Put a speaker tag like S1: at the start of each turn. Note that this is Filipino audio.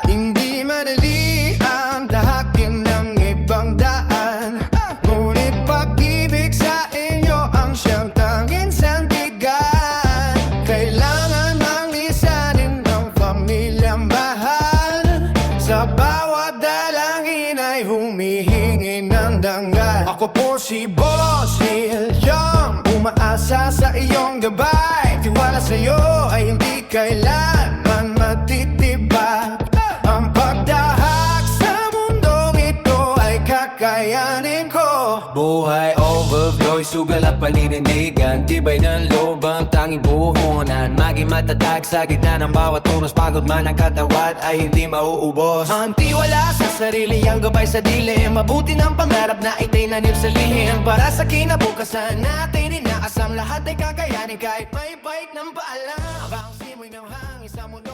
S1: Hindi madali ang tahakin ng ibang daan, ngunit pag-ibig sa inyo ang siyang tanging sandigan. Kailangan mangisanin ng pamilyang mahal, sa bawat dalangin ay humihingi ng dangal. Ako po si Boss Lil Young, umaasa sa iyong gabay. Tiwala sa'yo ay hindi kailanman matitibag. Ang pagdahak sa mundong ito ay kakayanin ko.
S2: Buhay overflow, sugal at paninindigan, tibay ng loob ang tanging puhunan. Maging matatag sa gitna ng bawat oras, pagod man ang katawat ay hindi mauubos. Ang tiwala sa sarili, ang gabay sa dilim, mabuti ng pangarap na itinanil sa lihim. Para sa kinabukasan natin inaasam, lahat ay kakayanin kahit may bait ng paalam. Ang simoy ng hangin sa mundo.